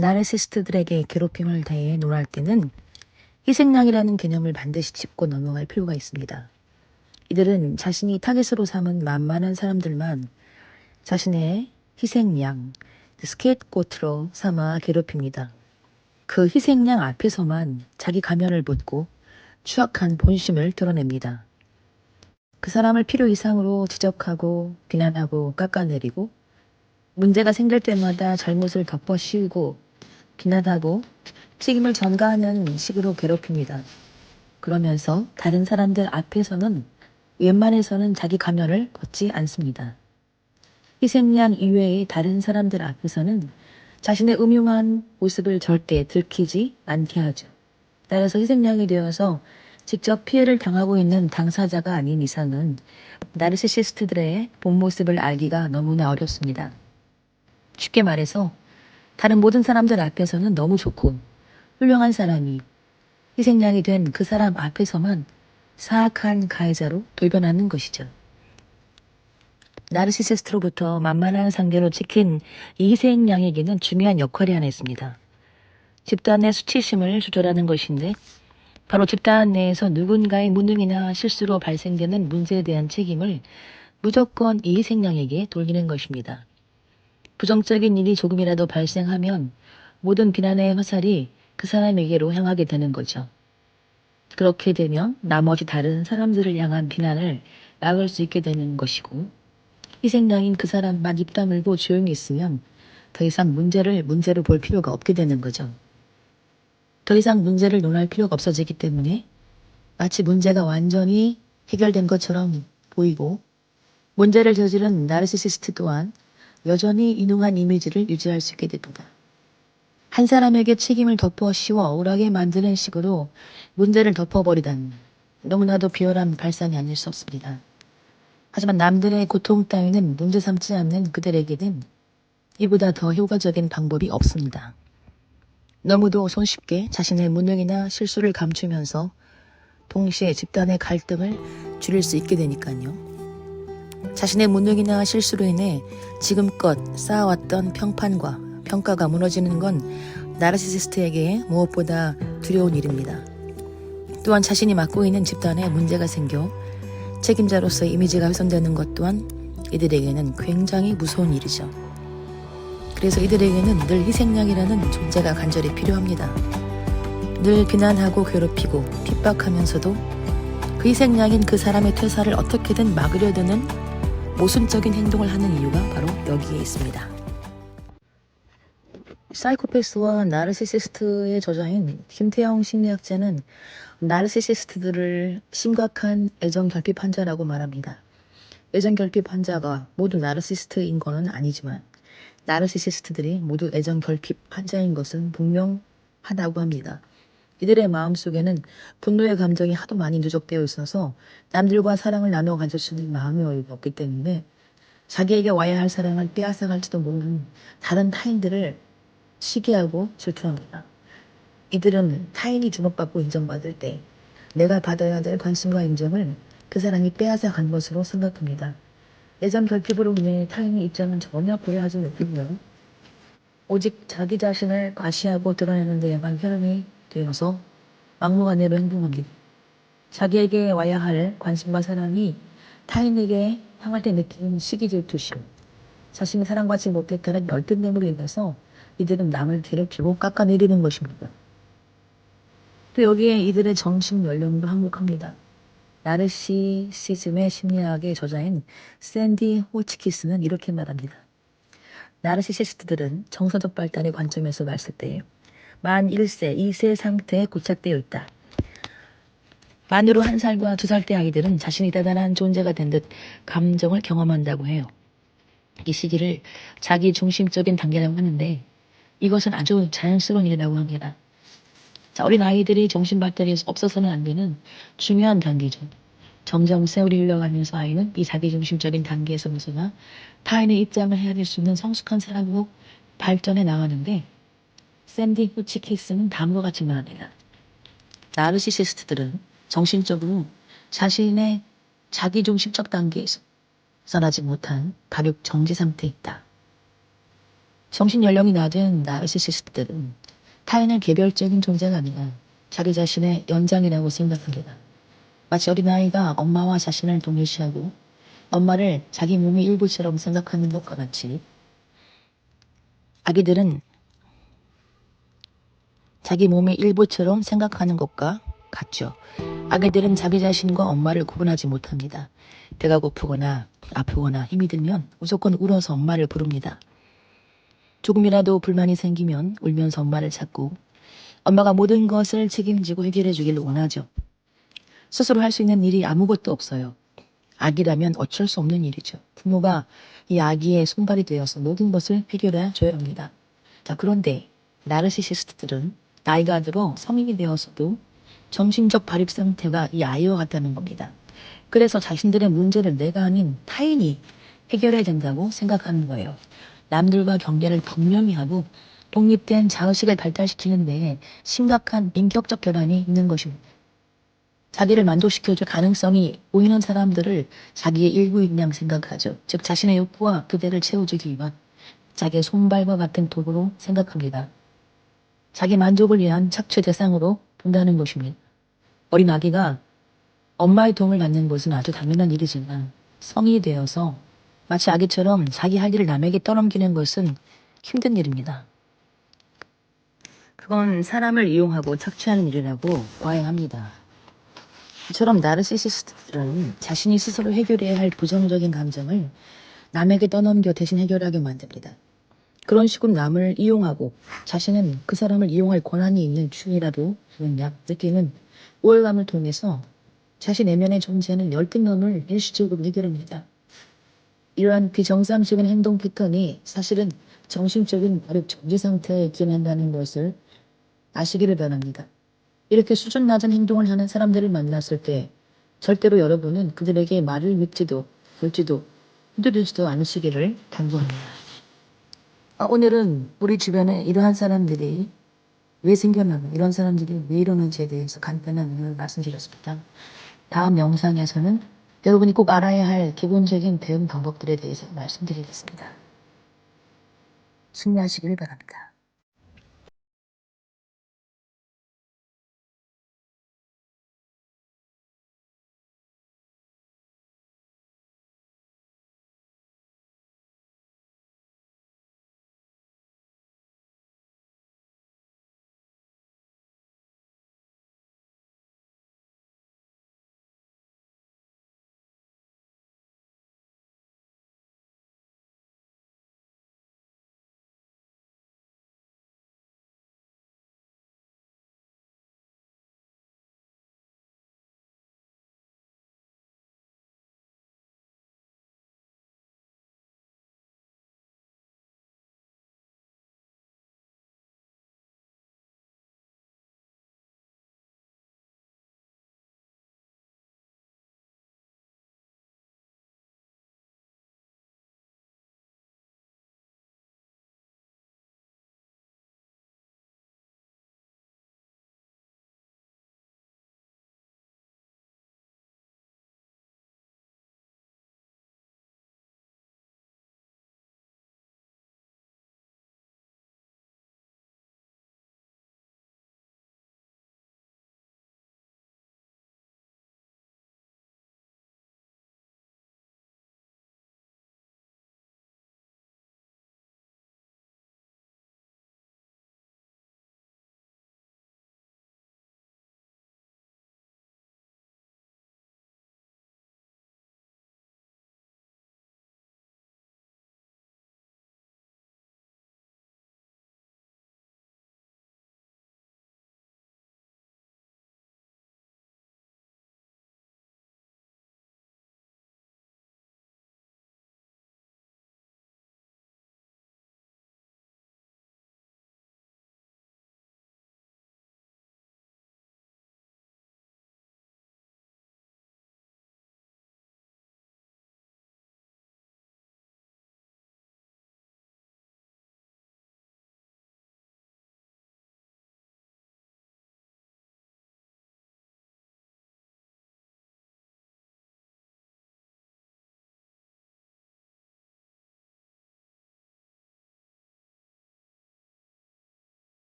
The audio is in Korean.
나르시스트들에게 괴롭힘을 대해 논할 때는 희생양이라는 개념을 반드시 짚고 넘어갈 필요가 있습니다. 이들은 자신이 타겟으로 삼은 만만한 사람들만 자신의 희생양, 스케이트고트로 삼아 괴롭힙니다. 그 희생양 앞에서만 자기 가면을 벗고 추악한 본심을 드러냅니다. 그 사람을 필요 이상으로 지적하고 비난하고 깎아내리고 문제가 생길 때마다 잘못을 덮어 씌우고 비난하고 책임을 전가하는 식으로 괴롭힙니다. 그러면서 다른 사람들 앞에서는 웬만해서는 자기 가면을 벗지 않습니다. 희생양 이외의 다른 사람들 앞에서는 자신의 음흉한 모습을 절대 들키지 않게 하죠. 따라서 희생양이 되어서 직접 피해를 당하고 있는 당사자가 아닌 이상은 나르시시스트들의 본 모습을 알기가 너무나 어렵습니다. 쉽게 말해서 다른 모든 사람들 앞에서는 너무 좋고 훌륭한 사람이 희생양이 된 그 사람 앞에서만 사악한 가해자로 돌변하는 것이죠. 나르시시스트로부터 만만한 상대로 찍힌 이 희생양에게는 중요한 역할이 하나 있습니다. 집단의 수치심을 조절하는 것인데 바로 집단 내에서 누군가의 무능이나 실수로 발생되는 문제에 대한 책임을 무조건 이 희생양에게 돌리는 것입니다. 부정적인 일이 조금이라도 발생하면 모든 비난의 화살이 그 사람에게로 향하게 되는 거죠. 그렇게 되면 나머지 다른 사람들을 향한 비난을 막을 수 있게 되는 것이고 희생양인 그 사람만 입 다물고 조용히 있으면 더 이상 문제로 볼 필요가 없게 되는 거죠. 더 이상 문제를 논할 필요가 없어지기 때문에 마치 문제가 완전히 해결된 것처럼 보이고 문제를 저지른 나르시시스트 또한 여전히 인흉한 이미지를 유지할 수 있게 됩니다. 한 사람에게 책임을 덮어 씌워 억울하게 만드는 식으로 문제를 덮어버리다니 너무나도 비열한 발상이 아닐 수 없습니다. 하지만 남들의 고통 따위는 문제 삼지 않는 그들에게는 이보다 더 효과적인 방법이 없습니다. 너무도 손쉽게 자신의 무능이나 실수를 감추면서 동시에 집단의 갈등을 줄일 수 있게 되니까요. 자신의 무능이나 실수로 인해 지금껏 쌓아왔던 평판과 평가가 무너지는 건 나르시시스트에게 무엇보다 두려운 일입니다. 또한 자신이 맡고 있는 집단에 문제가 생겨 책임자로서의 이미지가 훼손되는 것 또한 이들에게는 굉장히 무서운 일이죠. 그래서 이들에게는 늘 희생양이라는 존재가 간절히 필요합니다. 늘 비난하고 괴롭히고 핍박하면서도 그 희생양인 그 사람의 퇴사를 어떻게든 막으려 드는 모순적인 행동을 하는 이유가 바로 여기에 있습니다. 사이코패스와 나르시시스트의 저자인 김태형 심리학자는 나르시시스트들을 심각한 애정 결핍 환자라고 말합니다. 애정 결핍 환자가 모두 나르시시스트인 것은 아니지만 나르시시스트들이 모두 애정 결핍 환자인 것은 분명하다고 합니다. 이들의 마음속에는 분노의 감정이 하도 많이 누적되어 있어서 남들과 사랑을 나누어 가질 수 있는 마음이 없기 때문에 자기에게 와야 할 사랑을 빼앗아갈지도 모르는 다른 타인들을 시기하고 질투합니다. 이들은 타인이 주목받고 인정받을 때 내가 받아야 될 관심과 인정을 그 사람이 빼앗아 간 것으로 생각합니다. 애정 결핍으로 인해 타인의 입장은 전혀 고려하지 못하고요. 오직 자기 자신을 과시하고 드러내는 데에만 혈안이 되어서 막무가내로 행동합니다. 자기에게 와야 할 관심과 사랑이 타인에게 향할 때 느끼는 시기 질투심, 자신이 사랑받지 못했다는 열등감으로 인해서 이들은 남을 괴롭히고 깎아내리는 것입니다. 또 여기에 이들의 정신 연령도 한몫합니다. 나르시시즘의 심리학의 저자인 샌디 호치키스는 이렇게 말합니다. 나르시시스트들은 정서적 발달의 관점에서 봤을 때 만 1세, 2세 상태에 고착되어 있다. 만으로 1살과 2살 때 아이들은 자신이 대단한 존재가 된 듯 감정을 경험한다고 해요. 이 시기를 자기 중심적인 단계라고 하는데 이것은 아주 자연스러운 일이라고 합니다. 자, 어린 아이들이 정신 발달이 없어서는 안 되는 중요한 단계죠. 점점 세월이 흘러가면서 아이는 이 자기중심적인 단계에서 벗어나 타인의 입장을 헤아릴 수 있는 성숙한 사람으로 발전해 나가는데 샌디 후치키스는 다음과 같이 말합니다. 나르시시스트들은 정신적으로 자신의 자기중심적 단계에서 벗어나지 못한 발육 정지 상태에 있다. 정신연령이 낮은 나르시시스트들은 타인을 개별적인 존재가 아니라 자기 자신의 연장이라고 생각합니다. 마치 어린아이가 엄마와 자신을 동일시하고 엄마를 자기 몸의 일부처럼 생각하는 것과 같이 아기들은 자기 몸의 일부처럼 생각하는 것과 같죠. 아기들은 자기 자신과 엄마를 구분하지 못합니다. 배가 고프거나 아프거나 힘이 들면 무조건 울어서 엄마를 부릅니다. 조금이라도 불만이 생기면 울면서 엄마를 찾고 엄마가 모든 것을 책임지고 해결해 주기를 원하죠. 스스로 할 수 있는 일이 아무것도 없어요. 아기라면 어쩔 수 없는 일이죠. 부모가 이 아기의 손발이 되어서 모든 것을 해결해 줘야 합니다. 자, 그런데 나르시시스트들은 나이가 들어 성인이 되어서도 정신적 발육 상태가 이 아이와 같다는 겁니다. 그래서 자신들의 문제를 내가 아닌 타인이 해결해야 된다고 생각하는 거예요. 남들과 경계를 분명히 하고 독립된 자의식을 발달시키는데 심각한 인격적 결함이 있는 것입니다. 자기를 만족시켜줄 가능성이 보이는 사람들을 자기의 일부인 양 생각하죠. 즉 자신의 욕구와 그대를 채워주기 위한 자기의 손발과 같은 도구로 생각합니다. 자기 만족을 위한 착취 대상으로 본다는 것입니다. 어린 아기가 엄마의 도움을 받는 것은 아주 당연한 일이지만 성인이 되어서 마치 아기처럼 자기 할 일을 남에게 떠넘기는 것은 힘든 일입니다. 그건 사람을 이용하고 착취하는 일이라고 과잉합니다. 이처럼 나르시시스트들은 자신이 스스로 해결해야 할 부정적인 감정을 남에게 떠넘겨 대신 해결하게 만듭니다. 그런 식으로 남을 이용하고 자신은 그 사람을 이용할 권한이 있는 중이라도 느끼는 우월감을 통해서 자신 내면에 존재하는 열등감을 일시적으로 해결합니다. 이러한 비정상적인 행동 패턴이 사실은 정신적인 발육 정지 상태에 있긴 한다는 것을 아시기를 바랍니다. 이렇게 수준 낮은 행동을 하는 사람들을 만났을 때 절대로 여러분은 그들에게 말을 믿지도 걸지도 흔들리지도 않으시기를 당부합니다. 오늘은 우리 주변에 이러한 사람들이 왜 생겨나는 이런 사람들이 왜 이러는지에 대해서 간단한 의견을 말씀드렸습니다. 다음 영상에서는 여러분이 꼭 알아야 할 기본적인 대응 방법들에 대해서 말씀드리겠습니다. 승리하시길 바랍니다.